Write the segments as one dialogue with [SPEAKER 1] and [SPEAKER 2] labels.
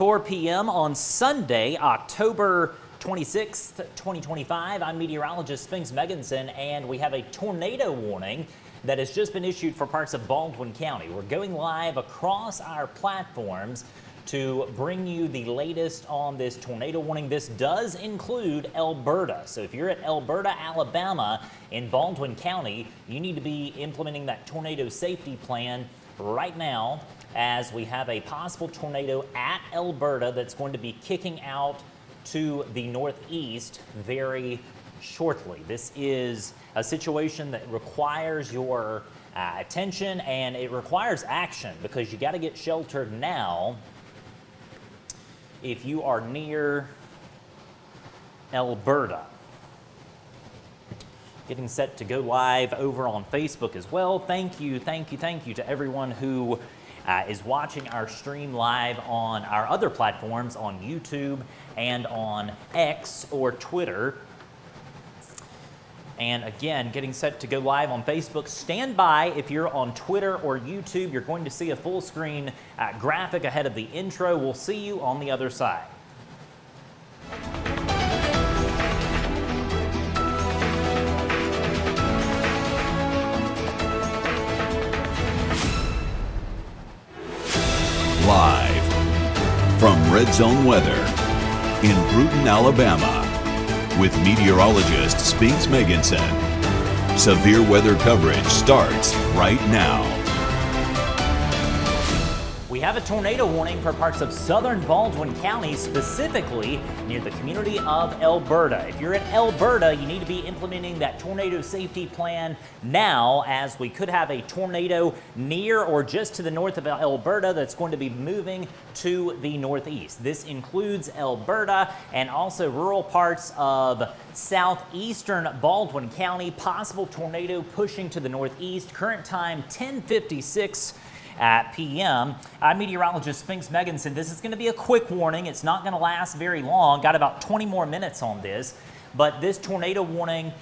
[SPEAKER 1] 4 p.m. on Sunday, October 26th, 2025. I'm meteorologist Spinks Megginson, and we have a tornado warning that has just been issued for parts of Baldwin County. We're going live across our platforms to bring you the latest on this tornado warning. This does include Alberta. So if you're at Alberta, Alabama in Baldwin County, you need to be implementing that tornado safety plan right now, as we have a possible tornado at Alberta that's going to be kicking out to the northeast very shortly. This is a situation that requires your attention, and it requires action because you got to get sheltered now if you are near Alberta. Getting set to go live over on Facebook as well. Thank you to everyone who is watching our stream live on our other platforms on YouTube and on X or Twitter. And again, getting set to go live on Facebook. Stand by if you're on Twitter or YouTube. You're going to see a full screen graphic ahead of the intro. We'll see you on the other side.
[SPEAKER 2] Live from Red Zone Weather in Brewton, Alabama, with meteorologist Spinks Megginson. Severe weather coverage starts right now.
[SPEAKER 1] We have a tornado warning for parts of southern Baldwin County, specifically near the community of Alberta. If you're in Alberta, you need to be implementing that tornado safety plan now, as we could have a tornado near or just to the north of Alberta that's going to be moving to the northeast. This includes Alberta and also rural parts of southeastern Baldwin County. Possible tornado pushing to the northeast. Current time 10:56 p.m. I'm meteorologist Spinks Megginson. This is going to be a quick warning. It's not going to last very long. Got about 20 more minutes on this. But this tornado warning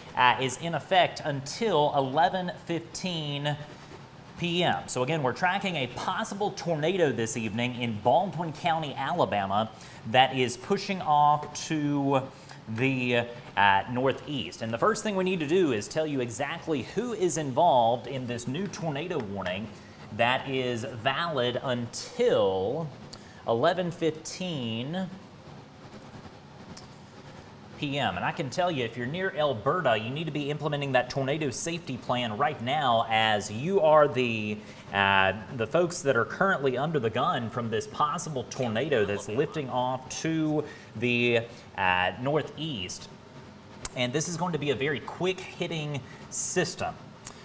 [SPEAKER 1] is in effect until 11:15 p.m. So again, we're tracking a possible tornado this evening in Baldwin County, Alabama, that is pushing off to the northeast. And the first thing we need to do is tell you exactly who is involved in this new tornado warning that is valid until 11:15 p.m. And I can tell you, if you're near Alberta, you need to be implementing that tornado safety plan right now, as you are the folks that are currently under the gun from this possible tornado that's lifting off to the northeast. And this is going to be a very quick hitting system.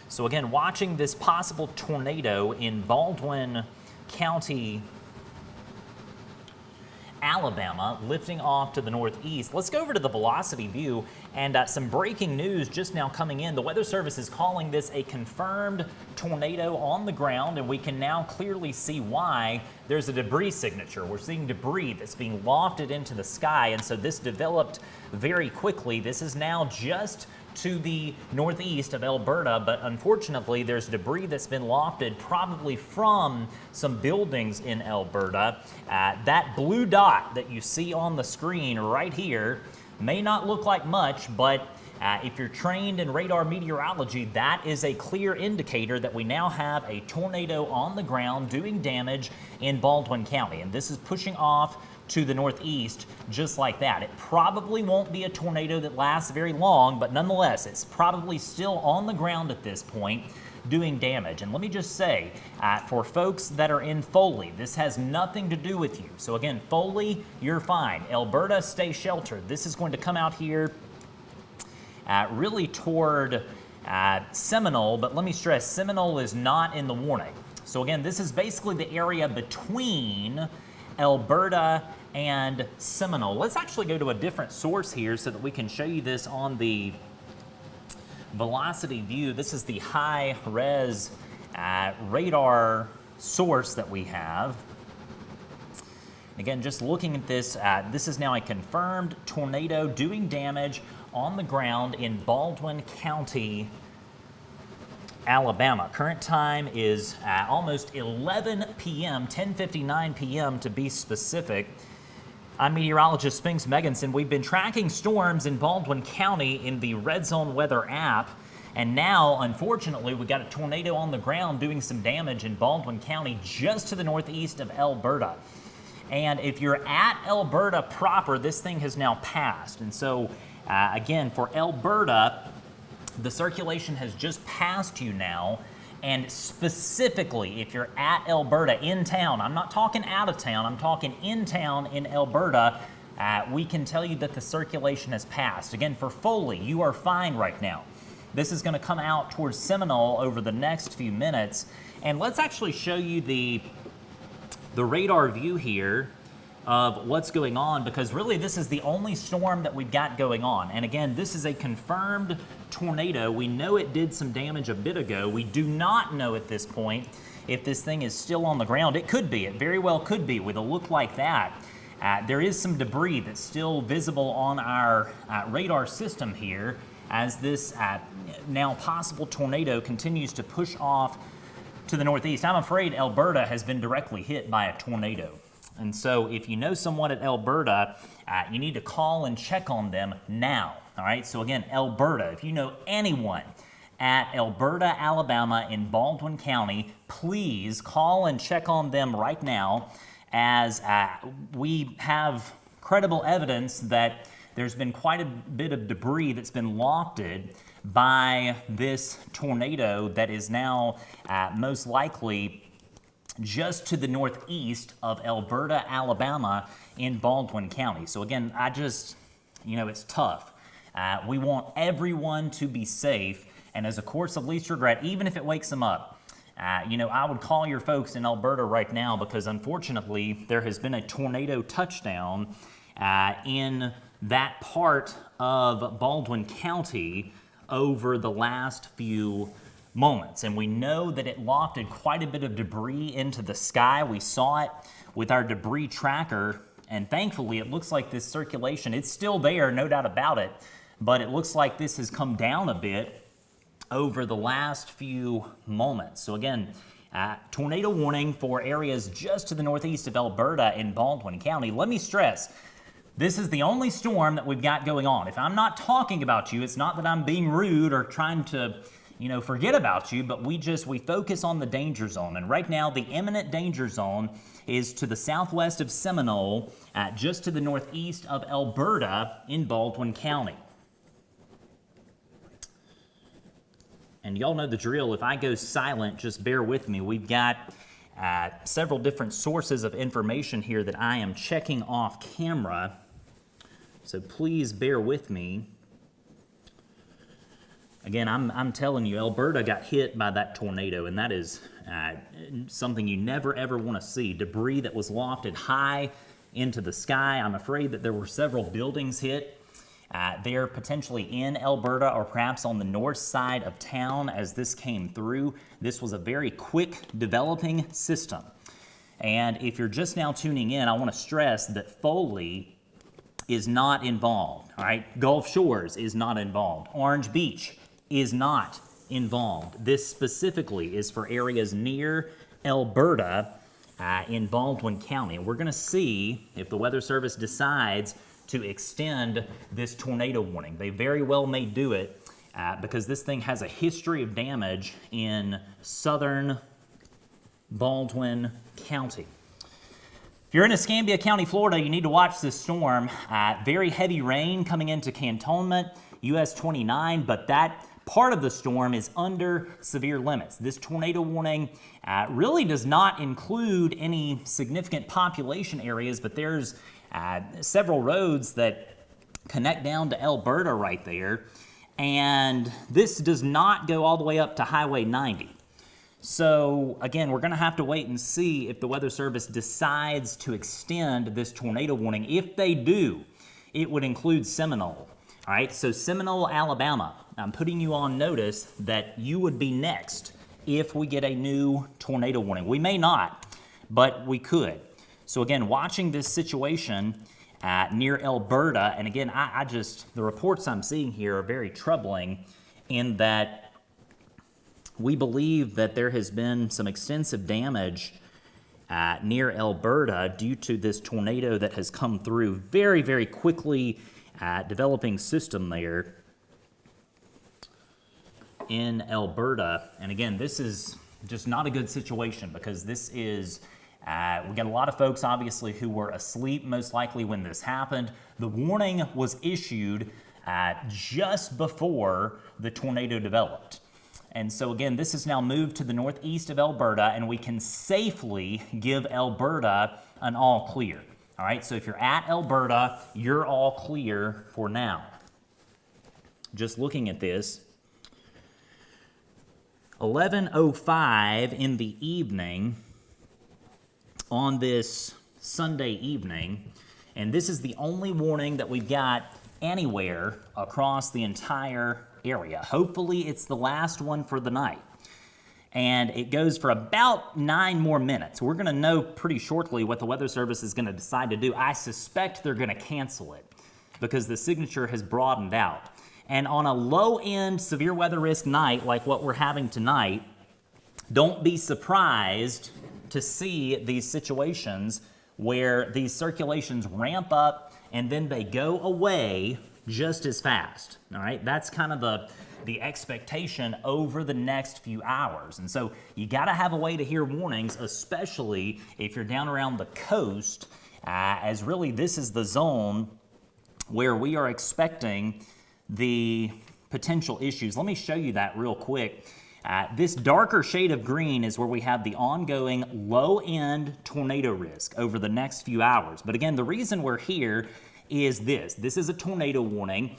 [SPEAKER 1] So again, watching this possible tornado in Baldwin County, Alabama, lifting off to the northeast. Let's go over to the velocity view, and some breaking news just now coming in. The Weather Service is calling this a confirmed tornado on the ground, and we can now clearly see why. There's a debris signature. We're seeing debris that's being lofted into the sky, and so this developed very quickly. This is now just to the northeast of Alberta, but unfortunately there's debris that's been lofted, probably from some buildings in Alberta. That blue dot that you see on the screen right here may not look like much, but if you're trained in radar meteorology, that is a clear indicator that we now have a tornado on the ground doing damage in Baldwin County, and this is pushing off to the northeast just like that. It probably won't be a tornado that lasts very long, but nonetheless, it's probably still on the ground at this point doing damage. And let me just say, for folks that are in Foley, this has nothing to do with you. So again, Foley, you're fine. Alberta, stay sheltered. This is going to come out here really toward Seminole, but let me stress, Seminole is not in the warning. So again, this is basically the area between Alberta and Seminole. Let's actually go to a different source here so that we can show you this on the velocity view. This is the high res radar source that we have. Again, just looking at this, this is now a confirmed tornado doing damage on the ground in Baldwin County, Alabama. Current time is almost 11 p.m., 10:59 p.m. to be specific. I'm meteorologist Spinks Meganson. We've been tracking storms in Baldwin County in the Red Zone Weather app, and now, unfortunately, we got a tornado on the ground doing some damage in Baldwin County just to the northeast of Alberta. And if you're at Alberta proper, this thing has now passed. And so, again, for Alberta, the circulation has just passed you now. And specifically, if you're at Alberta in town, I'm not talking out of town, I'm talking in town in Alberta, we can tell you that the circulation has passed. Again, for Foley, you are fine right now. This is going to come out towards Seminole over the next few minutes. And let's actually show you the radar view here of what's going on, because really this is the only storm that we've got going on. And again, this is a confirmed tornado. We know it did some damage a bit ago. We do not know at this point if this thing is still on the ground. It could be. It very well could be with a look like that. There is some debris that's still visible on our radar system here as this now possible tornado continues to push off to the northeast. I'm afraid Alberta has been directly hit by a tornado. And so if you know someone at Alberta, you need to call and check on them now. All right, so again, Alberta, if you know anyone at Alberta, Alabama in Baldwin County, please call and check on them right now, as we have credible evidence that there's been quite a bit of debris that's been lofted by this tornado that is now most likely just to the northeast of Alberta, Alabama in Baldwin County. So again, it's tough. We want everyone to be safe, and as a course of least regret, even if it wakes them up, I would call your folks in Alberta right now, because unfortunately there has been a tornado touchdown in that part of Baldwin County over the last few moments. And we know that it lofted quite a bit of debris into the sky. We saw it with our debris tracker, and thankfully it looks like this circulation, it's still there, no doubt about it, but it looks like this has come down a bit over the last few moments. So again, tornado warning for areas just to the northeast of Alberta in Baldwin County. Let me stress, this is the only storm that we've got going on. If I'm not talking about you, it's not that I'm being rude or trying to forget about you, but we focus on the danger zone. And right now, the imminent danger zone is to the southwest of Seminole, just to the northeast of Alberta in Baldwin County. And y'all know the drill. If I go silent, just bear with me. We've got several different sources of information here that I am checking off camera, so please bear with me. Again, I'm telling you, Alberta got hit by that tornado, and that is something you never, ever want to see. Debris that was lofted high into the sky. I'm afraid that there were several buildings hit there, potentially in Alberta or perhaps on the north side of town as this came through. This was a very quick developing system. And if you're just now tuning in, I want to stress that Foley is not involved, all right? Gulf Shores is not involved. Orange Beach is not involved. This specifically is for areas near Alberta in Baldwin County. And we're going to see if the Weather Service decides to extend this tornado warning. They very well may do it because this thing has a history of damage in southern Baldwin County. If you're in Escambia County, Florida, you need to watch this storm. Very heavy rain coming into Cantonment, US 29, but that part of the storm is under severe limits. This tornado warning really does not include any significant population areas, but there's several roads that connect down to Alberta right there, and this does not go all the way up to Highway 90. So again, we're going to have to wait and see if the Weather Service decides to extend this tornado warning. If they do, it would include Seminole. All right, so Seminole, Alabama, I'm putting you on notice that you would be next if we get a new tornado warning. We may not, but we could. So again, watching this situation near Alberta, and again, the reports I'm seeing here are very troubling in that we believe that there has been some extensive damage near Alberta due to this tornado that has come through. Very, very quickly developing system there in Alberta. And again, this is just not a good situation because this is, we got a lot of folks obviously who were asleep most likely when this happened. The warning was issued just before the tornado developed. And so again, this has now moved to the northeast of Alberta, and we can safely give Alberta an all clear. All right, so if you're at Alberta, you're all clear for now. Just looking at this, 11:05 in the evening on this Sunday evening, and this is the only warning that we've got anywhere across the entire area. Hopefully it's the last one for the night. And it goes for about 9 more minutes. We're going to know pretty shortly what the Weather Service is going to decide to do. I suspect they're going to cancel it because the signature has broadened out. And on a low-end severe weather risk night like what we're having tonight, don't be surprised to see these situations where these circulations ramp up and then they go away just as fast. All right, that's kind of the expectation over the next few hours. And so you got to have a way to hear warnings, especially if you're down around the coast, as really this is the zone where we are expecting the potential issues. Let me show you that real quick. This darker shade of green is where we have the ongoing low-end tornado risk over the next few hours. But again, the reason we're here is this. This is a tornado warning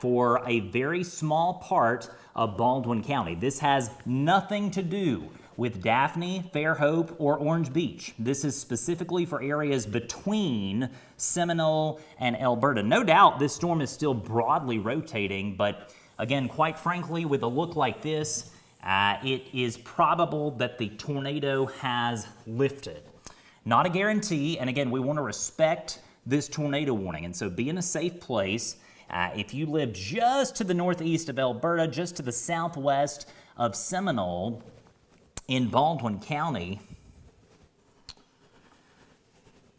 [SPEAKER 1] for a very small part of Baldwin County. This has nothing to do with Daphne, Fairhope, or Orange Beach. This is specifically for areas between Seminole and Alberta. No doubt this storm is still broadly rotating, but again, quite frankly, with a look like this, it is probable that the tornado has lifted. Not a guarantee, and again, we want to respect this tornado warning, and so be in a safe place. If you live just to the northeast of Alberta, just to the southwest of Seminole in Baldwin County,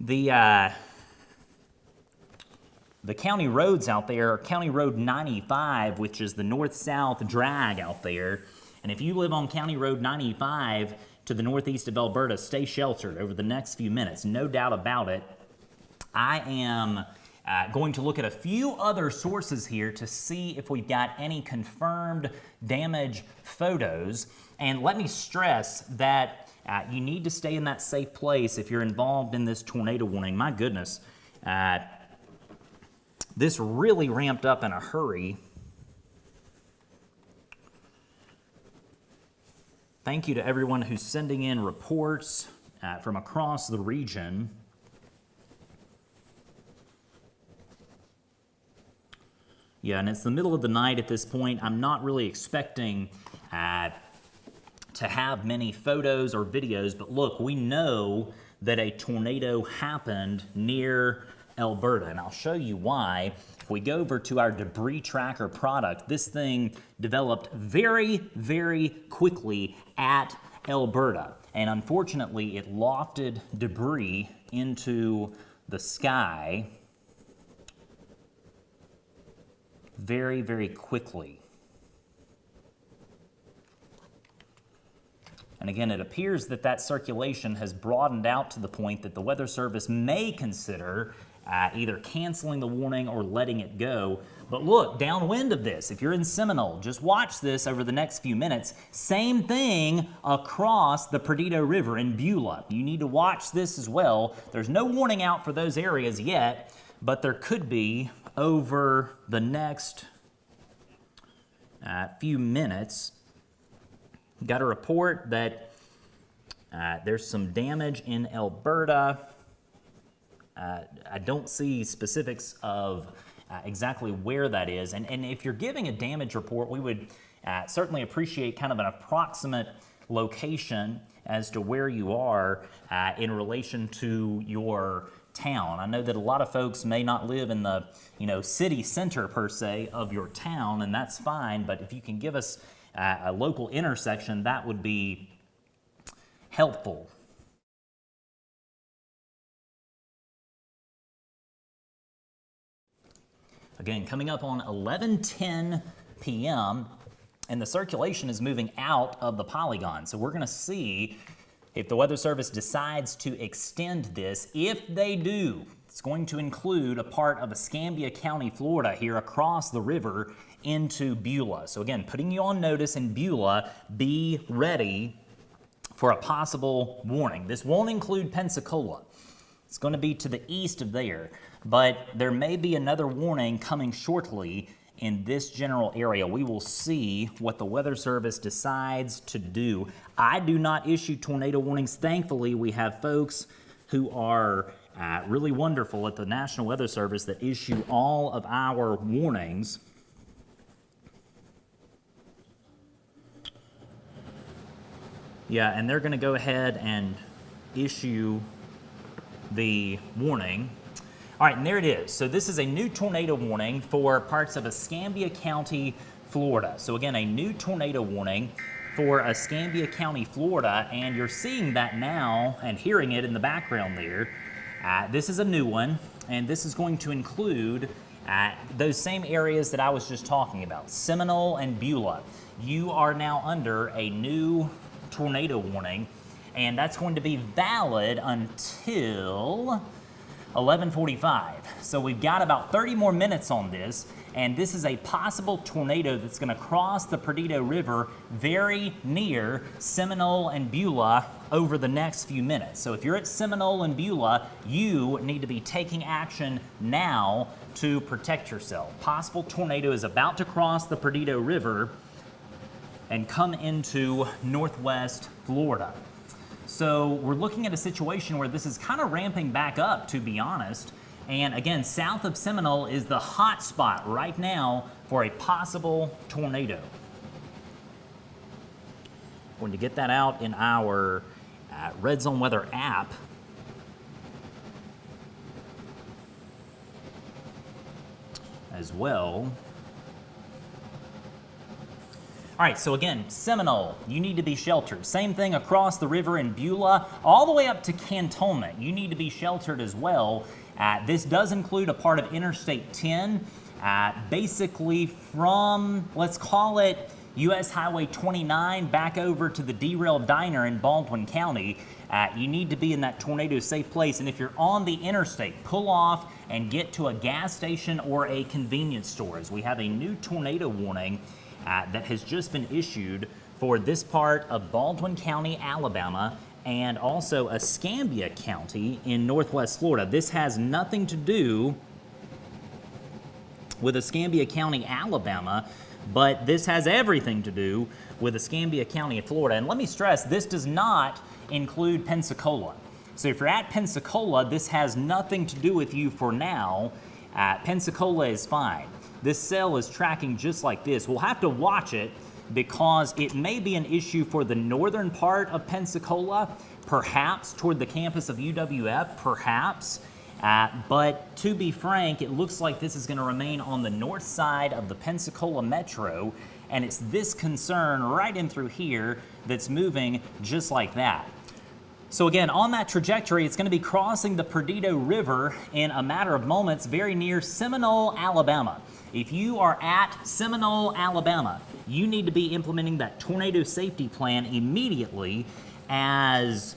[SPEAKER 1] the county roads out there are County Road 95, which is the north-south drag out there. And if you live on County Road 95 to the northeast of Alberta, stay sheltered over the next few minutes, no doubt about it. I am going to look at a few other sources here to see if we've got any confirmed damage photos. And let me stress that you need to stay in that safe place if you're involved in this tornado warning. My goodness, this really ramped up in a hurry. Thank you to everyone who's sending in reports from across the region. Yeah, and it's the middle of the night at this point. I'm not really expecting to have many photos or videos, but look, we know that a tornado happened near Alberta, and I'll show you why. If we go over to our debris tracker product, this thing developed very, very quickly at Alberta, and unfortunately, it lofted debris into the sky very, very quickly. And again, it appears that that circulation has broadened out to the point that the Weather Service may consider either canceling the warning or letting it go. But look, downwind of this, if you're in Seminole, just watch this over the next few minutes. Same thing across the Perdido River in Beulah. You need to watch this as well. There's no warning out for those areas yet, but there could be over the next few minutes. Got a report that there's some damage in Alberta. I don't see specifics of exactly where that is. And if you're giving a damage report, we would certainly appreciate kind of an approximate location as to where you are in relation to your town. I know that a lot of folks may not live in the city center per se of your town, and that's fine, but if you can give us a local intersection, that would be helpful. Again, coming up on 11:10 p.m., and the circulation is moving out of the polygon. So we're going to see if the Weather Service decides to extend this. If they do, it's going to include a part of Escambia County, Florida, here across the river into Beulah. So again, putting you on notice in Beulah, be ready for a possible warning. This won't include Pensacola. It's going to be to the east of there, but there may be another warning coming shortly in this general area. We will see what the Weather Service decides to do. I do not issue tornado warnings. Thankfully, we have folks who are really wonderful at the National Weather Service that issue all of our warnings. Yeah, and they're going to go ahead and issue the warning. All right, and there it is. So this is a new tornado warning for parts of Escambia County, Florida. So again, a new tornado warning for Escambia County, Florida, and you're seeing that now and hearing it in the background there. This is a new one, and this is going to include those same areas that I was just talking about, Seminole and Beulah. You are now under a new tornado warning, and that's going to be valid until 11:45. So we've got about 30 more minutes on this, and this is a possible tornado that's going to cross the Perdido River very near Seminole and Beulah over the next few minutes. So if you're at Seminole and Beulah, you need to be taking action now to protect yourself. Possible tornado is about to cross the Perdido River and come into northwest Florida. So we're looking at a situation where this is kind of ramping back up, to be honest. And again, south of Seminole is the hot spot right now for a possible tornado. We're going to get that out in our Red Zone Weather app. As well. All right, so again, Seminole, you need to be sheltered. Same thing across the river in Beulah, all the way up to Cantonment. You need to be sheltered as well. This does include a part of Interstate 10, basically from, let's call it, U.S. Highway 29 back over to the Derailed Diner in Baldwin County. You need to be in that tornado-safe place, and if you're on the interstate, pull off and get to a gas station or a convenience store, as we have a new tornado warning that has just been issued for this part of Baldwin County, Alabama, and also Escambia County in northwest Florida. This has nothing to do with Escambia County, Alabama, but this has everything to do with Escambia County, Florida. And let me stress, this does not include Pensacola. So if you're at Pensacola, this has nothing to do with you for now. Pensacola is fine. This cell is tracking just like this. We'll have to watch it because it may be an issue for the northern part of Pensacola, perhaps toward the campus of UWF, perhaps. But to be frank, it looks like this is going to remain on the north side of the Pensacola Metro, and it's this concern right in through here that's moving just like that. So again, on that trajectory, it's going to be crossing the Perdido River in a matter of moments very near Seminole, Alabama. If you are at Seminole, Alabama, you need to be implementing that tornado safety plan immediately, as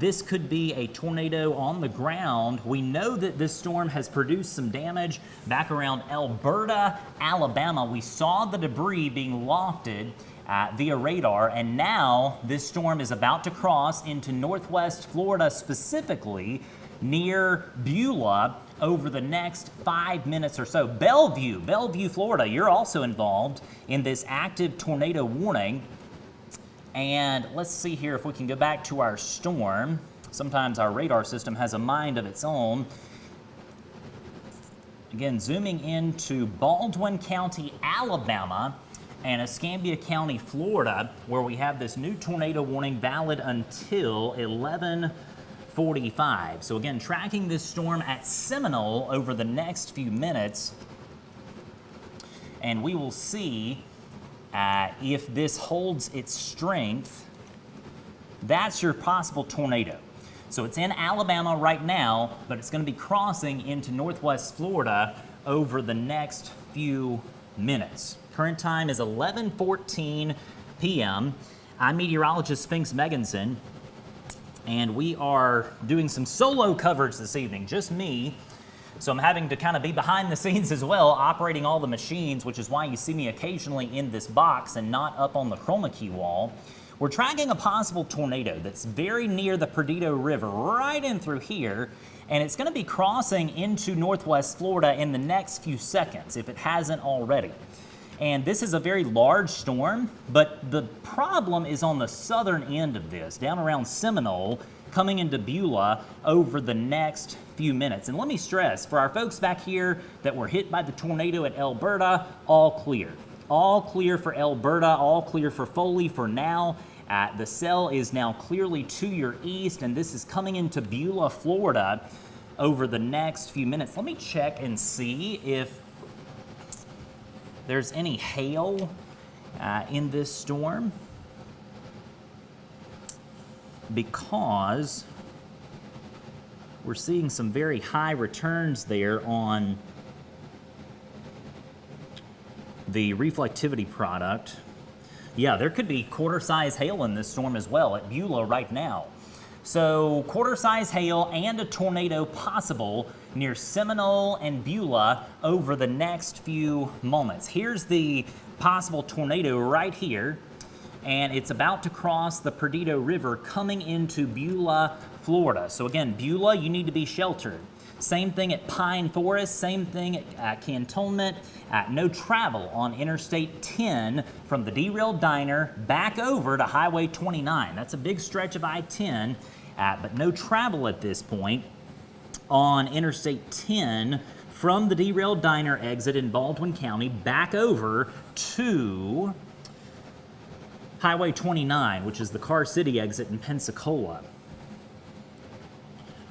[SPEAKER 1] this could be a tornado on the ground. We know that this storm has produced some damage back around Alberta, Alabama. We saw the debris being lofted via radar, and now this storm is about to cross into northwest Florida, specifically near Beulah, over the next 5 minutes or so. Bellevue, Florida, you're also involved in this active tornado warning. And let's see here if we can go back to our storm. Sometimes our radar system has a mind of its own. Again, zooming into Baldwin County, Alabama, and Escambia County, Florida, where we have this new tornado warning valid until 11:45. So again, tracking this storm at Seminole over the next few minutes, and we will see if this holds its strength, that's your possible tornado. So it's in Alabama right now, but it's going to be crossing into northwest Florida over the next few minutes. Current time is 11:14 p.m. I'm meteorologist Spinks Megginson, and we are doing some solo coverage this evening, just me. So I'm having to kind of be behind the scenes as well, operating all the machines, which is why you see me occasionally in this box and not up on the chroma key wall. We're tracking a possible tornado that's very near the Perdido River, right in through here, and it's going to be crossing into northwest Florida in the next few seconds, if it hasn't already. And this is a very large storm, but the problem is on the southern end of this, down around Seminole, coming into Beulah over the next few minutes. And let me stress, for our folks back here that were hit by the tornado at Alberta, all clear. All clear for Alberta, all clear for Foley for now. The cell is now clearly to your east, and this is coming into Beulah, Florida over the next few minutes. Let me check and see if there's any hail in this storm, because we're seeing some very high returns there on the reflectivity product. Yeah, there could be quarter-size hail in this storm as well at Beulah right now. So quarter-size hail and a tornado possible near Seminole and Beulah over the next few moments. Here's the possible tornado right here, and it's about to cross the Perdido River coming into Beulah, Florida. So again, Beulah, you need to be sheltered. Same thing at Pine Forest, same thing at Cantonment. No travel on Interstate 10 from the Derailed Diner back over to Highway 29. That's a big stretch of I-10, but no travel at this point on Interstate 10 from the Derailed Diner exit in Baldwin County back over to Highway 29, which is the Car City exit in Pensacola.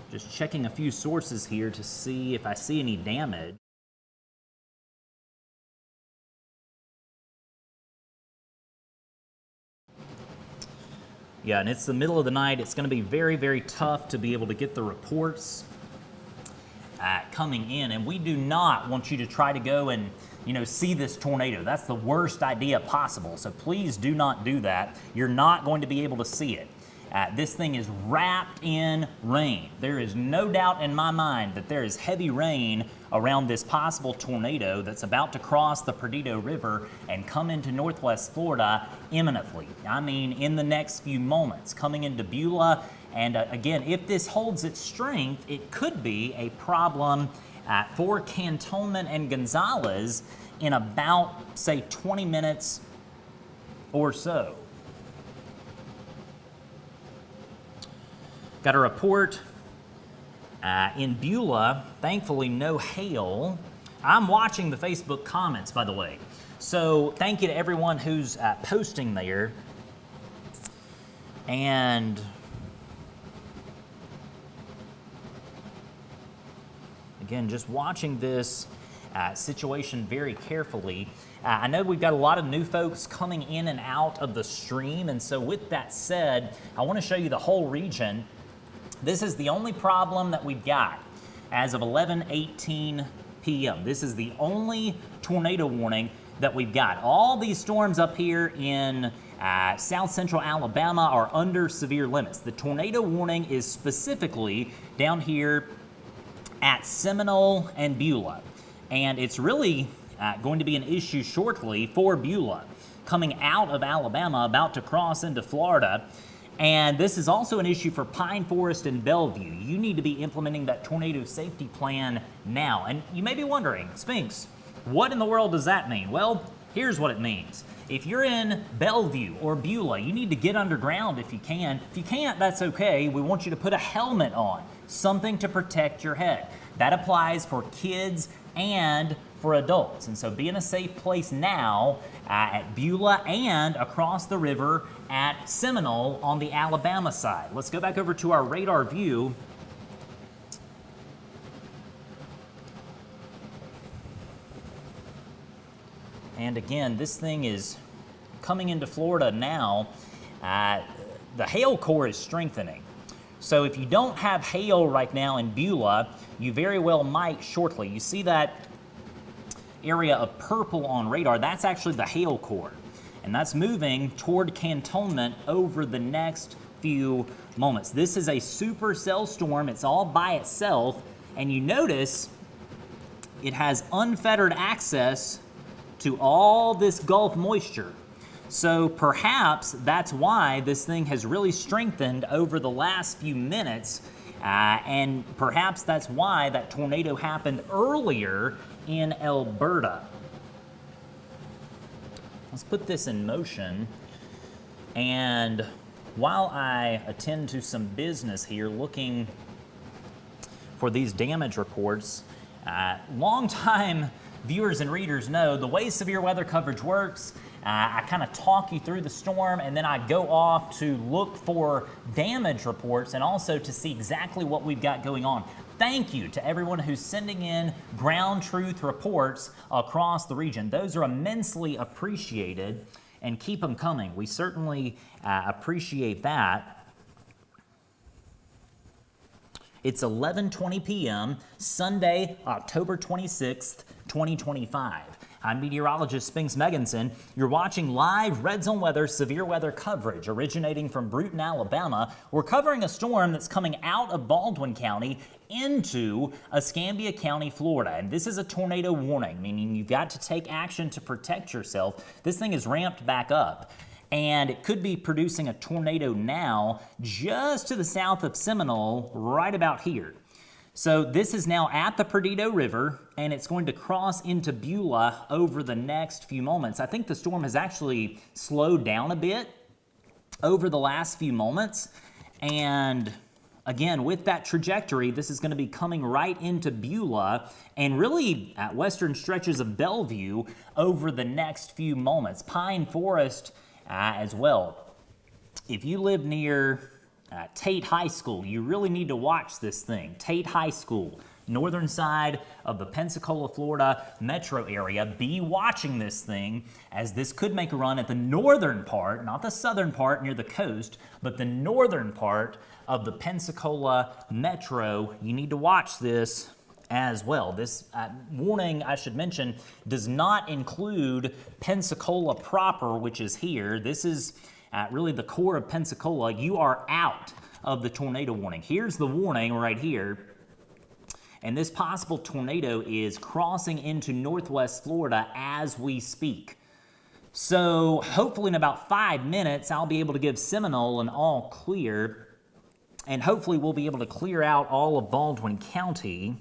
[SPEAKER 1] Just checking a few sources here to see if I see any damage. Yeah, and it's the middle of the night. It's going to be very, very tough to be able to get the reports coming in, and we do not want you to try to go and see this tornado. That's the worst idea possible, so please do not do that. You're not going to be able to see it. This thing is wrapped in rain. There is no doubt in my mind that there is heavy rain around this possible tornado that's about to cross the Perdido River and come into northwest Florida imminently. I mean, in the next few moments, coming into Beulah. And again, if this holds its strength, it could be a problem for Cantonment and Gonzales in about, say, 20 minutes or so. Got a report in Beulah, thankfully no hail. I'm watching the Facebook comments, by the way. So thank you to everyone who's posting there. And again, just watching this situation very carefully. I know we've got a lot of new folks coming in and out of the stream, and so with that said, I want to show you the whole region. This is the only problem that we've got as of 11:18 p.m. This is the only tornado warning that we've got. All these storms up here in south central Alabama are under severe limits. The tornado warning is specifically down here at Seminole and Beulah. And it's really going to be an issue shortly for Beulah, coming out of Alabama, about to cross into Florida. And this is also an issue for Pine Forest and Bellevue. You need to be implementing that tornado safety plan now. And you may be wondering, Spinks, what in the world does that mean? Well, here's what it means. If you're in Bellevue or Beulah, you need to get underground if you can. If you can't, that's okay. We want you to put a helmet on, something to protect your head. That applies for kids and for adults. And so be in a safe place now at Beulah and across the river at Seminole on the Alabama side. Let's go back over to our radar view. And again, this thing is coming into Florida now, the hail core is strengthening. So if you don't have hail right now in Beulah, you very well might shortly. You see that area of purple on radar? That's actually the hail core. And that's moving toward cantonment over the next few moments. This is a supercell storm. It's all by itself. And you notice it has unfettered access to all this Gulf moisture. So perhaps that's why this thing has really strengthened over the last few minutes, and perhaps that's why that tornado happened earlier in Alberta. Let's put this in motion, and while I attend to some business here looking for these damage reports, longtime viewers and readers know the way severe weather coverage works. I kind of talk you through the storm, and then I go off to look for damage reports and also to see exactly what we've got going on. Thank you to everyone who's sending in ground truth reports across the region. Those are immensely appreciated, and keep them coming. We certainly appreciate that. It's 11:20 p.m., Sunday, October 26th, 2025. I'm meteorologist Spinks Megginson. You're watching live Red Zone Weather severe weather coverage originating from Brewton, Alabama. We're covering a storm that's coming out of Baldwin County into Escambia County, Florida. And this is a tornado warning, meaning you've got to take action to protect yourself. This thing is ramped back up, and it could be producing a tornado now just to the south of Seminole, right about here. So this is now at the Perdido River, and it's going to cross into Beulah over the next few moments. I think the storm has actually slowed down a bit over the last few moments. And again, with that trajectory, this is going to be coming right into Beulah and really at western stretches of Bellevue over the next few moments. Pine Forest as well. If you live near Tate High School, you really need to watch this thing. Tate High School, northern side of the Pensacola, Florida metro area. Be watching this thing, as this could make a run at the northern part, not the southern part near the coast, but the northern part of the Pensacola metro. You need to watch this as well. This warning, I should mention, does not include Pensacola proper, which is here. This is really the core of Pensacola. You are out of the tornado warning. Here's the warning right here. And this possible tornado is crossing into northwest Florida as we speak. So hopefully in about 5 minutes, I'll be able to give Seminole an all clear. And hopefully we'll be able to clear out all of Baldwin County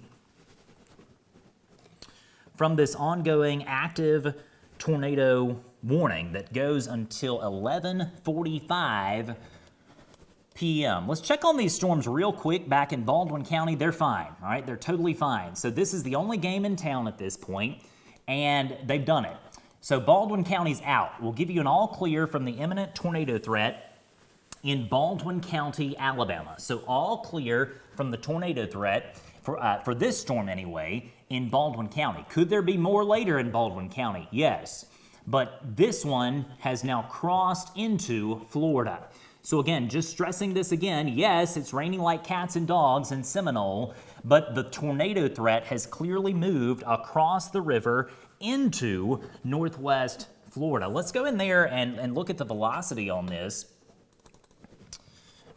[SPEAKER 1] from this ongoing active tornado warning that goes until 11:45 p.m. Let's check on these storms real quick back in Baldwin County. They're fine, all right? They're totally fine. So this is the only game in town at this point, and they've done it. So Baldwin County's out. We'll give you an all clear from the imminent tornado threat in Baldwin County, Alabama. So all clear from the tornado threat for this storm anyway in Baldwin County. Could there be more later in Baldwin County? Yes. But this one has now crossed into Florida. So again, just stressing this again, yes, it's raining like cats and dogs in Seminole, but the tornado threat has clearly moved across the river into northwest Florida. Let's go in there and look at the velocity on this.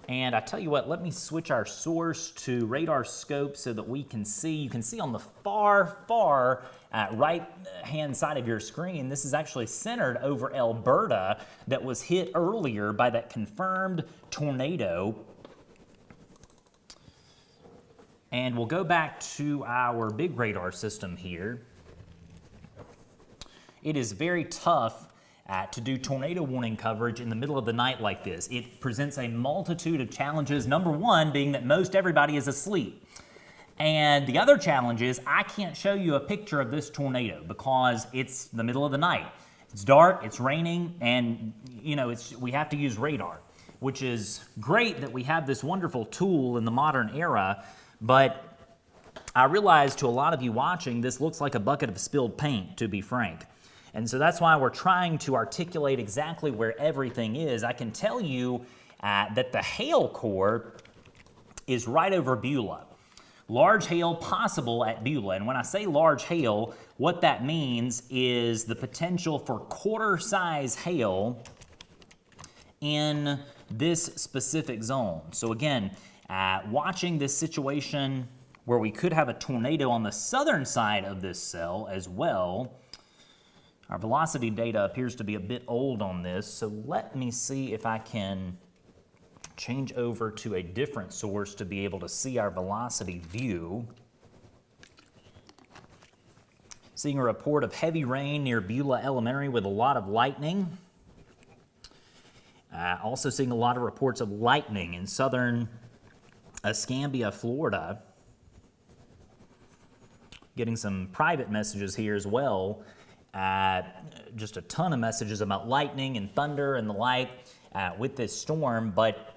[SPEAKER 1] And I tell you what, let me switch our source to radar scope so that we can see. You can see on the far right-hand side of your screen, this is actually centered over Alberta that was hit earlier by that confirmed tornado. And we'll go back to our big radar system here. It is very tough to do tornado warning coverage in the middle of the night like this. It presents a multitude of challenges, number one being that most everybody is asleep. And the other challenge is I can't show you a picture of this tornado because it's the middle of the night. It's dark, it's raining, and we have to use radar, which is great that we have this wonderful tool in the modern era, but I realize to a lot of you watching, this looks like a bucket of spilled paint, to be frank. And so that's why we're trying to articulate exactly where everything is. I can tell you that the hail core is right over Beulah. Large hail possible at Beulah. And when I say large hail, what that means is the potential for quarter-size hail in this specific zone. So again, watching this situation where we could have a tornado on the southern side of this cell as well. Our velocity data appears to be a bit old on this, so let me see if I can change over to a different source to be able to see our velocity view. Seeing a report of heavy rain near Beulah Elementary with a lot of lightning. Also seeing a lot of reports of lightning in southern Escambia, Florida. Getting some private messages here as well. Just a ton of messages about lightning and thunder and the like with this storm, but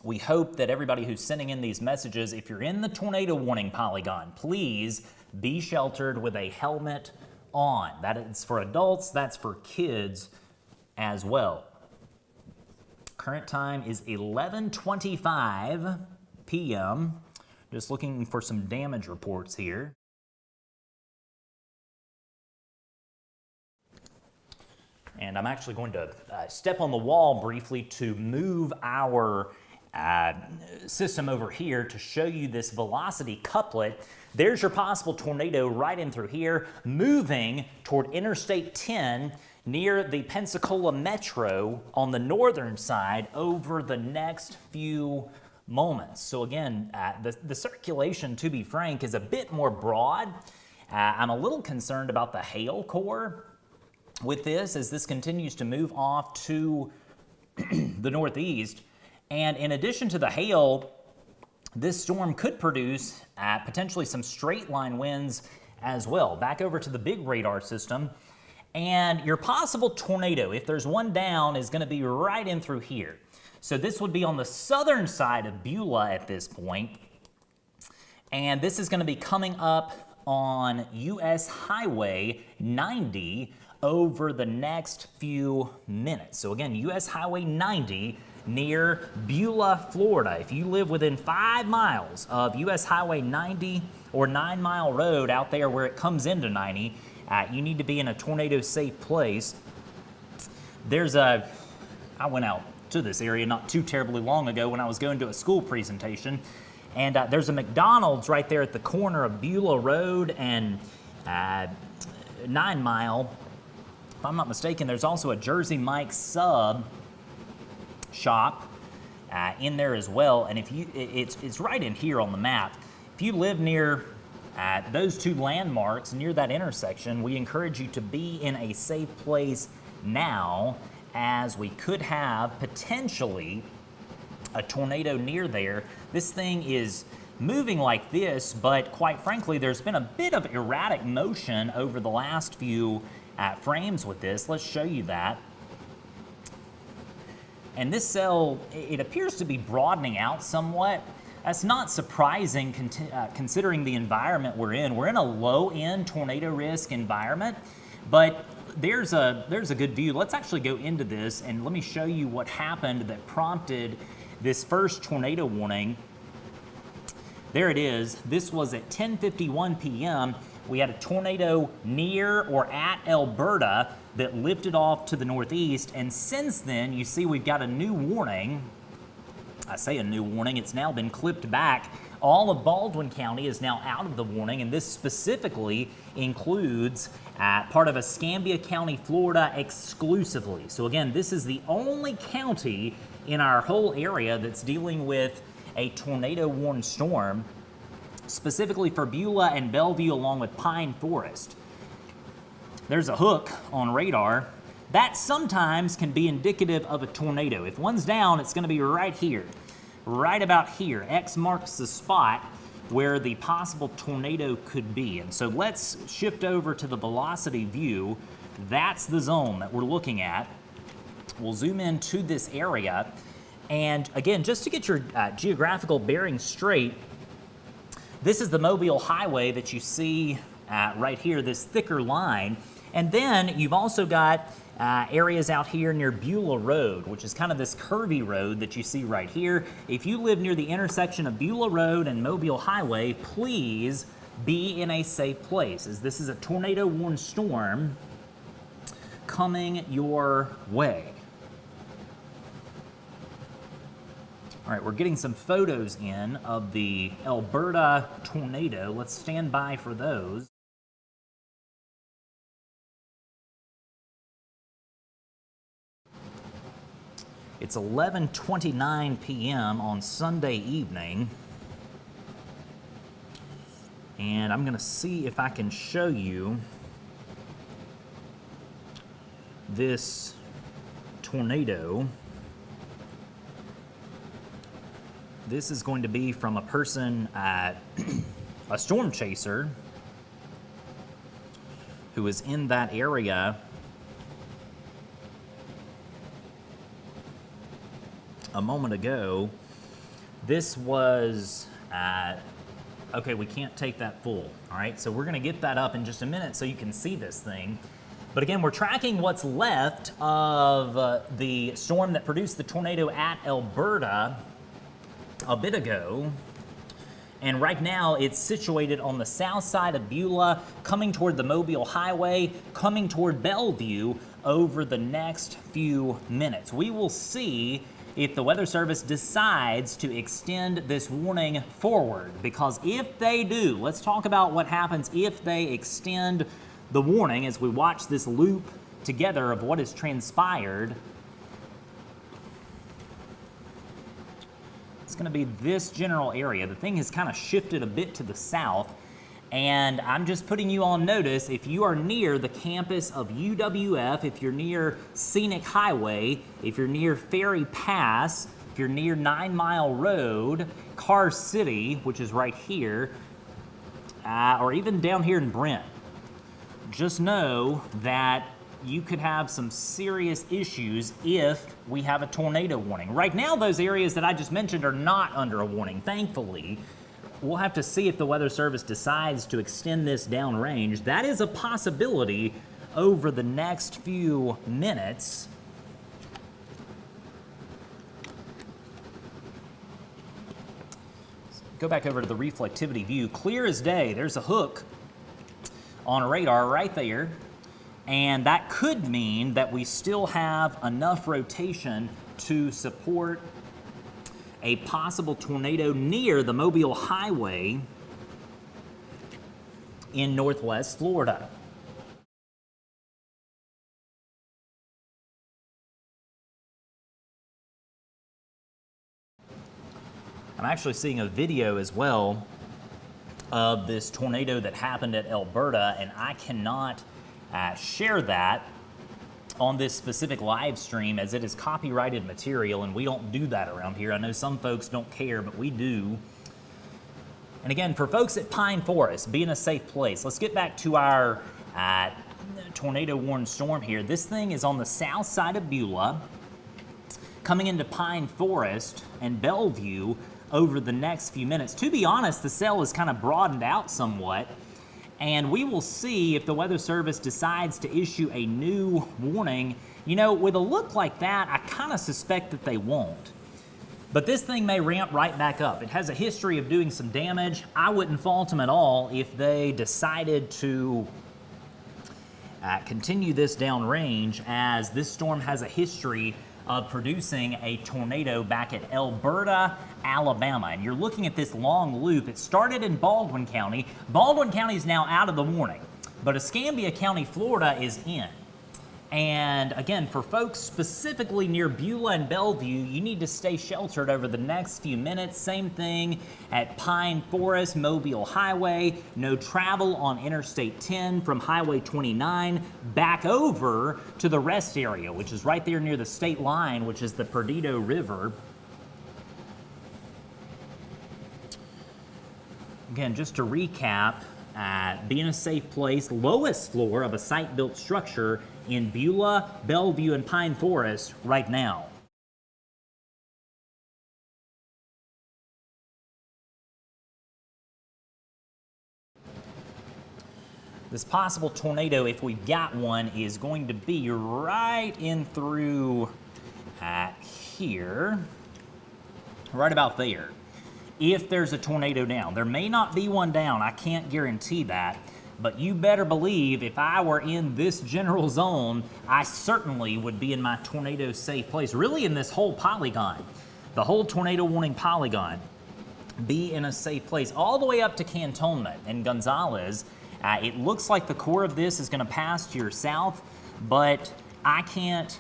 [SPEAKER 1] we hope that everybody who's sending in these messages, if you're in the tornado warning polygon, please be sheltered with a helmet on. That is for adults, that's for kids as well. Current time is 11:25 p.m. Just looking for some damage reports here. And I'm actually going to step on the wall briefly to move our system over here to show you this velocity couplet. There's your possible tornado right in through here, moving toward Interstate 10 near the Pensacola Metro on the northern side over the next few moments. So again, the circulation, to be frank, is a bit more broad. I'm a little concerned about the hail core with this as this continues to move off to the northeast. And in addition to the hail, this storm could produce potentially some straight line winds as well. Back over to the big radar system. And your possible tornado, if there's one down, is going to be right in through here. So this would be on the southern side of Beulah at this point. And this is going to be coming up on US Highway 90 over the next few minutes. So again, US Highway 90 near Beulah, Florida. If you live within 5 miles of US Highway 90 or 9 Mile Road out there where it comes into 90, you need to be in a tornado-safe place. I went out to this area not too terribly long ago when I was going to a school presentation, and there's a McDonald's right there at the corner of Beulah Road and 9 Mile. If I'm not mistaken, there's also a Jersey Mike's sub shop in there as well, and it's right in here on the map. If you live near those two landmarks near that intersection, we encourage you to be in a safe place now, as we could have potentially a tornado near there. This thing is moving like this, but quite frankly, there's been a bit of erratic motion over the last few frames with this. Let's show you that. And this cell, it appears to be broadening out somewhat. That's not surprising considering the environment we're in. We're in a low-end tornado risk environment, but there's a good view. Let's actually go into this and let me show you what happened that prompted this first tornado warning. There it is. This was at 10:51 p.m. We had a tornado near or at Alberta that lifted off to the northeast, and since then, you see we've got a new warning. I say a new warning, it's now been clipped back. All of Baldwin County is now out of the warning, and this specifically includes part of Escambia County, Florida exclusively. So again, this is the only county in our whole area that's dealing with a tornado-warned storm, specifically for Beulah and Bellevue along with Pine Forest. There's a hook on radar that sometimes can be indicative of a tornado. If one's down, it's going to be right here, right about here. X marks the spot where the possible tornado could be. And so let's shift over to the velocity view. That's the zone that we're looking at. We'll zoom in to this area. And again, just to get your geographical bearings straight, this is the Mobile Highway that you see right here, this thicker line. And then you've also got areas out here near Beulah Road, which is kind of this curvy road that you see right here. If you live near the intersection of Beulah Road and Mobile Highway, please be in a safe place, as this is a tornado-warned storm coming your way. All right, we're getting some photos in of the Alberta tornado. Let's stand by for those. It's 11:29 p.m. on Sunday evening, and I'm going to see if I can show you this tornado. This is going to be from a person, a storm chaser, who is in that area a moment ago. This was, okay, we can't take that full, all right? So we're gonna get that up in just a minute so you can see this thing. But again, we're tracking what's left of the storm that produced the tornado at Alberta a bit ago. And right now it's situated on the south side of Beulah, coming toward the Mobile Highway, coming toward Bellevue over the next few minutes. We will see if the Weather Service decides to extend this warning forward, because if they do, let's talk about what happens if they extend the warning as we watch this loop together of what has transpired. It's going to be this general area. The thing has kind of shifted a bit to the south, and I'm just putting you on notice. If you are near the campus of UWF, if you're near Scenic Highway, if you're near Ferry Pass, if you're near 9 Mile Road, Car City, which is right here, or even down here in Brent, just know that you could have some serious issues if we have a tornado warning. Right now, those areas that I just mentioned are not under a warning, thankfully. We'll have to see if the Weather Service decides to extend this downrange. That is a possibility over the next few minutes. Go back over to the reflectivity view. Clear as day. There's a hook on radar right there. And that could mean that we still have enough rotation to support a possible tornado near the Mobile Highway in northwest Florida. I'm actually seeing a video as well of this tornado that happened at Alberta, and I cannot share that on this specific live stream as it is copyrighted material, and we don't do that around here. I know some folks don't care, but we do. And again, for folks at Pine Forest, be in a safe place. Let's get back to our tornado-warned storm here. This thing is on the south side of Beulah, coming into Pine Forest and Bellevue over the next few minutes. To be honest, the cell is kind of broadened out somewhat, and we will see if the Weather Service decides to issue a new warning. You know, with a look like that, I kind of suspect that they won't. But this thing may ramp right back up. It has a history of doing some damage. I wouldn't fault them at all if they decided to continue this downrange, as this storm has a history of producing a tornado back at Alberta, Alabama. And you're looking at this long loop. It started in Baldwin County. Baldwin County is now out of the warning, but Escambia County, Florida is in. And again, for folks specifically near Beulah and Bellevue, you need to stay sheltered over the next few minutes. Same thing at Pine Forest, Mobile Highway. No travel on Interstate 10 from Highway 29 back over to the rest area, which is right there near the state line, which is the Perdido River. Again, just to recap, be in a safe place, lowest floor of a site-built structure in Beulah, Bellevue, and Pine Forest right now. This possible tornado, if we've got one, is going to be right in through here, right about there. If there's a tornado down, there may not be one down, I can't guarantee that, but you better believe if I were in this general zone, I certainly would be in my tornado safe place, really in this whole polygon, the whole tornado warning polygon, be in a safe place, all the way up to Cantonment and Gonzales. It looks like the core of this is going to pass to your south, but I can't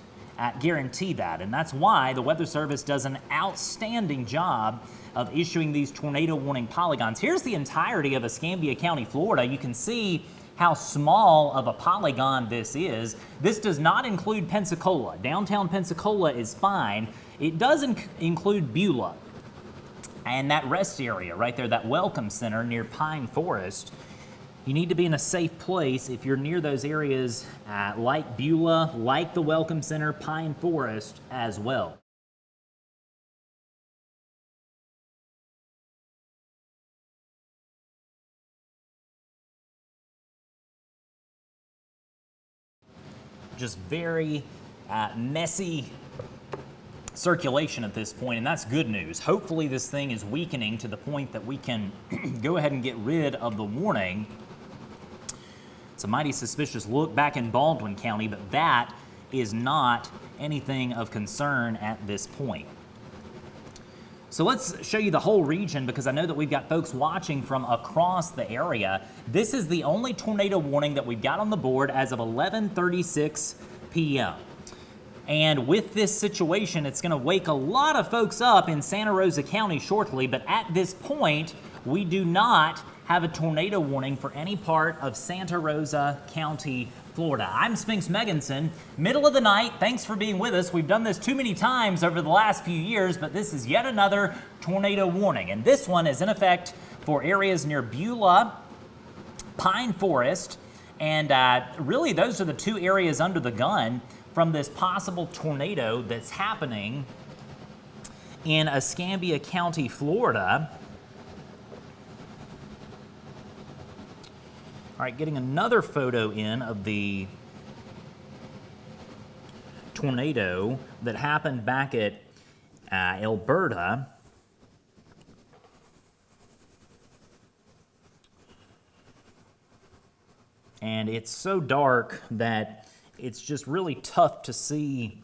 [SPEAKER 1] guarantee that, and that's why the Weather Service does an outstanding job of issuing these tornado warning polygons. Here's the entirety of Escambia County, Florida. You can see how small of a polygon this is. This does not include Pensacola. Downtown Pensacola is fine. It does include Beulah and that rest area right there, that welcome center near Pine Forest. You need to be in a safe place if you're near those areas like Beulah, like the Welcome Center, Pine Forest as well. Just very messy circulation at this point, and that's good news. Hopefully this thing is weakening to the point that we can go ahead and get rid of the warning. It's a mighty suspicious look back in Baldwin County, but that is not anything of concern at this point. So let's show you the whole region, because I know that we've got folks watching from across the area. This is the only tornado warning that we've got on the board as of 11:36 p.m. And with this situation, it's going to wake a lot of folks up in Santa Rosa County shortly, but at this point, we do not have a tornado warning for any part of Santa Rosa County, Florida. I'm Spinks Megginson, middle of the night. Thanks for being with us. We've done this too many times over the last few years, but this is yet another tornado warning. And this one is in effect for areas near Beulah, Pine Forest, and really those are the two areas under the gun from this possible tornado that's happening in Escambia County, Florida. All right, getting another photo in of the tornado that happened back at Alberta. And it's so dark that it's just really tough to see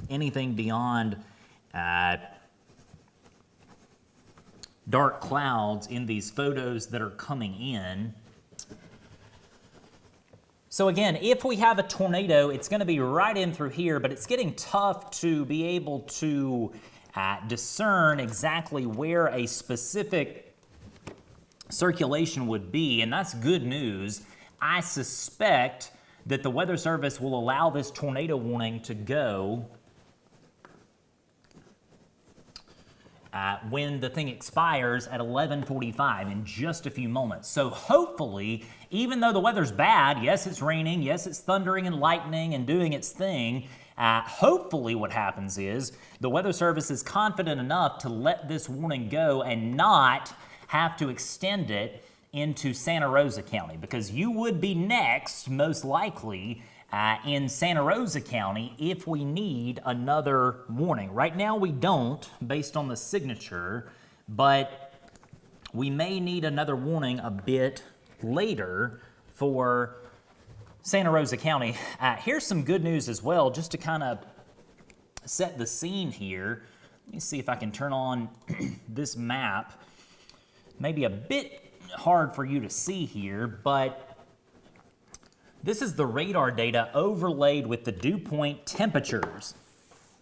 [SPEAKER 1] anything beyond dark clouds in these photos that are coming in. So again, if we have a tornado, it's going to be right in through here, but it's getting tough to be able to discern exactly where a specific circulation would be, and that's good news. I suspect that the Weather Service will allow this tornado warning to go when the thing expires at 11:45 in just a few moments. So hopefully, even though the weather's bad, yes, it's raining, yes, it's thundering and lightning and doing its thing, hopefully what happens is the Weather Service is confident enough to let this warning go and not have to extend it into Santa Rosa County, because you would be next, most likely, in Santa Rosa County if we need another warning. Right now we don't, based on the signature, but we may need another warning a bit later for Santa Rosa County. Here's some good news as well, just to kind of set the scene here. Let me see if I can turn on this map. Maybe a bit hard for you to see here, but this is the radar data overlaid with the dew point temperatures.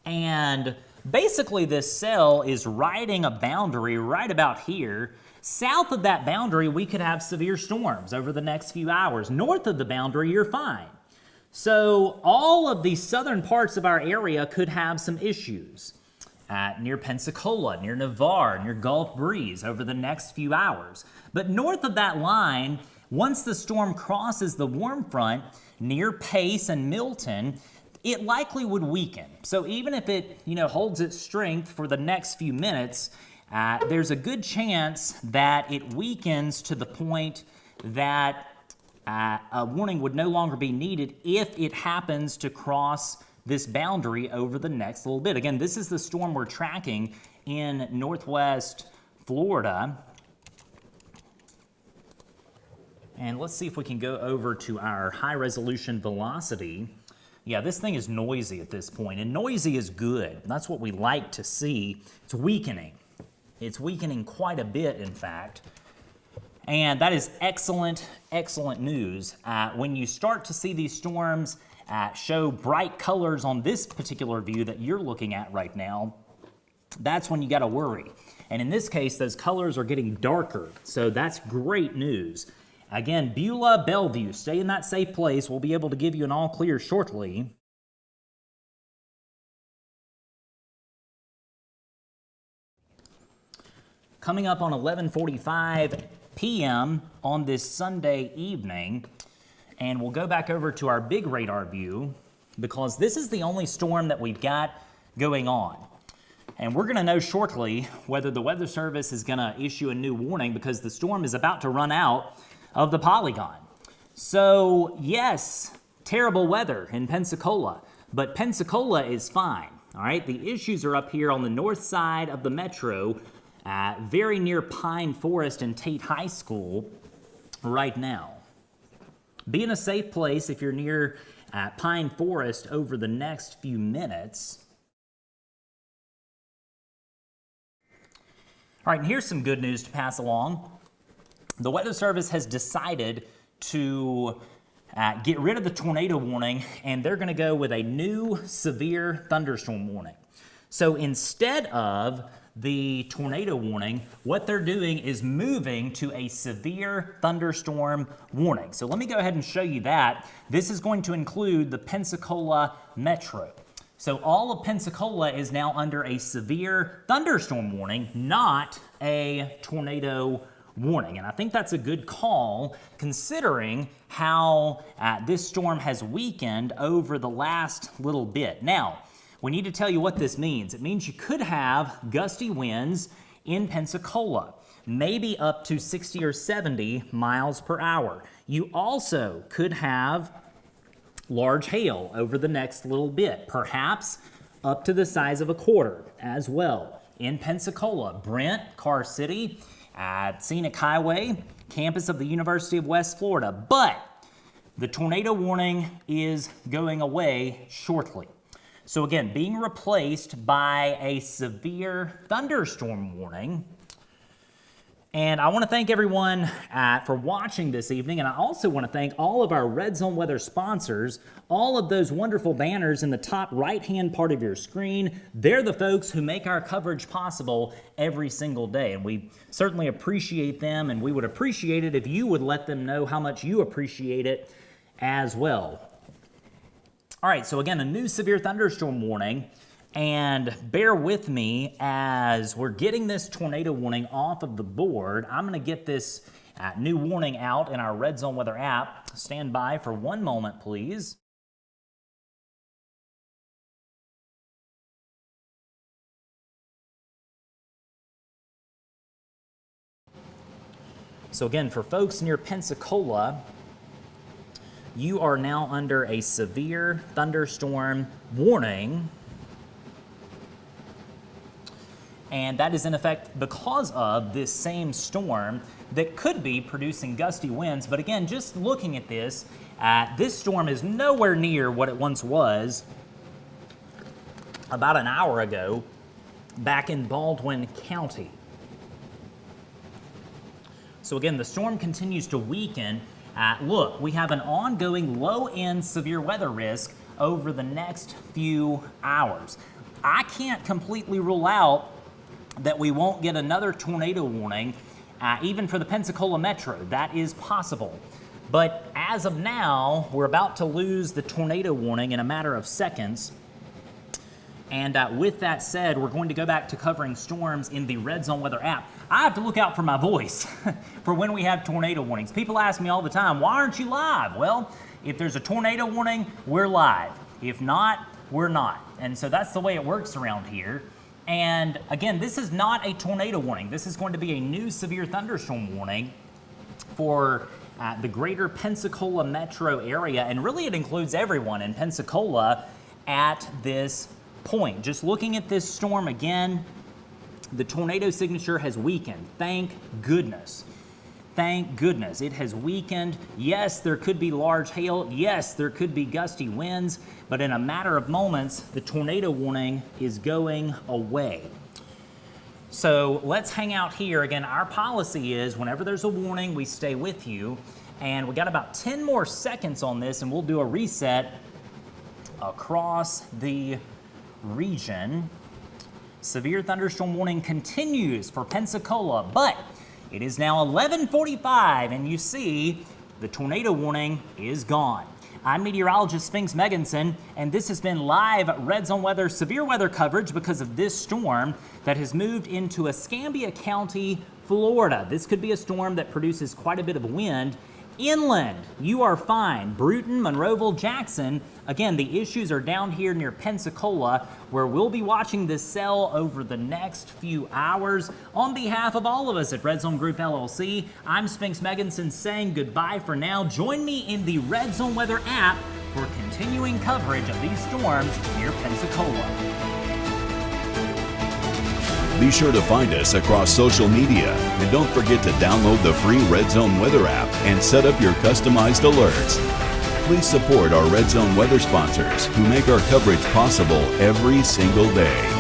[SPEAKER 1] And basically this cell is riding a boundary right about here. South of that boundary, we could have severe storms over the next few hours. North of the boundary, you're fine. So all of the southern parts of our area could have some issues. Near Pensacola, near Navarre, near Gulf Breeze over the next few hours. But north of that line, once the storm crosses the warm front near Pace and Milton, it likely would weaken. So even if it, holds its strength for the next few minutes, there's a good chance that it weakens to the point that a warning would no longer be needed if it happens to cross this boundary over the next little bit. Again, this is the storm we're tracking in northwest Florida. And let's see if we can go over to our high resolution velocity. Yeah, this thing is noisy at this point, and noisy is good. That's what we like to see. It's weakening. It's weakening quite a bit, in fact. And that is excellent, excellent news. When you start to see these storms show bright colors on this particular view that you're looking at right now, that's when you got to worry. And in this case, those colors are getting darker, so that's great news. Again, Beulah, Bellevue, stay in that safe place. We'll be able to give you an all clear shortly. Coming up on 11:45 p.m. on this Sunday evening, and we'll go back over to our big radar view because this is the only storm that we've got going on. And we're going to know shortly whether the Weather Service is going to issue a new warning because the storm is about to run out of the polygon. So yes, terrible weather in Pensacola, but Pensacola is fine. All right, the issues are up here on the north side of the metro, very near Pine Forest and Tate High School right now. Be in a safe place if you're near Pine Forest over the next few minutes. All right, and here's some good news to pass along. The Weather Service has decided to get rid of the tornado warning, and they're going to go with a new severe thunderstorm warning. So instead of the tornado warning, what they're doing is moving to a severe thunderstorm warning. So let me go ahead and show you that. This is going to include the Pensacola Metro. So all of Pensacola is now under a severe thunderstorm warning, not a tornado warning. And I think that's a good call considering how this storm has weakened over the last little bit. Now, we need to tell you what this means. It means you could have gusty winds in Pensacola, maybe up to 60 or 70 miles per hour. You also could have large hail over the next little bit, perhaps up to the size of a quarter as well. In Pensacola, Brent, Car City, Scenic Highway, campus of the University of West Florida. But the tornado warning is going away shortly. So again, being replaced by a severe thunderstorm warning. And I want to thank everyone for watching this evening, and I also want to thank all of our Red Zone Weather sponsors, all of those wonderful banners in the top right-hand part of your screen. They're the folks who make our coverage possible every single day, and we certainly appreciate them, and we would appreciate it if you would let them know how much you appreciate it as well. All right, so again, a new severe thunderstorm warning. And bear with me as we're getting this tornado warning off of the board. I'm going to get this new warning out in our Red Zone Weather app. Stand by for one moment, please. So again, for folks near Pensacola, you are now under a severe thunderstorm warning. And that is in effect because of this same storm that could be producing gusty winds. But again, just looking at this, this storm is nowhere near what it once was about an hour ago back in Baldwin County. So again, the storm continues to weaken. Look, we have an ongoing low-end severe weather risk over the next few hours. I can't completely rule out that we won't get another tornado warning, even for the Pensacola Metro. That is possible. But as of now, we're about to lose the tornado warning in a matter of seconds. And with that said, we're going to go back to covering storms in the Red Zone Weather app. I have to look out for my voice for when we have tornado warnings. People ask me all the time, why aren't you live? Well, if there's a tornado warning, we're live. If not, we're not. And so that's the way it works around here. And again, this is not a tornado warning. This is going to be a new severe thunderstorm warning for the greater Pensacola metro area, and really it includes everyone in Pensacola at this point. Just looking at this storm again, the tornado signature has weakened. Thank goodness. Thank goodness. It has weakened. Yes, there could be large hail. Yes, there could be gusty winds. But in a matter of moments, the tornado warning is going away. So let's hang out here. Again, our policy is whenever there's a warning, we stay with you. And we got about 10 more seconds on this, and we'll do a reset across the region. Severe thunderstorm warning continues for Pensacola, but it is now 11:45, and you see the tornado warning is gone. I'm meteorologist Spinks Meganson, and this has been live Red Zone weather, severe weather coverage because of this storm that has moved into Escambia County, Florida. This could be a storm that produces quite a bit of wind. Inland, you are fine. Bruton, Monroeville, Jackson. Again, the issues are down here near Pensacola, where we'll be watching this cell over the next few hours. On behalf of all of us at Red Zone Group LLC, I'm Spinks Meganson saying goodbye for now. Join me in the Red Zone Weather app for continuing coverage of these storms near Pensacola.
[SPEAKER 2] Be sure to find us across social media, and don't forget to download the free Red Zone Weather app and set up your customized alerts. Please support our Red Zone Weather sponsors who make our coverage possible every single day.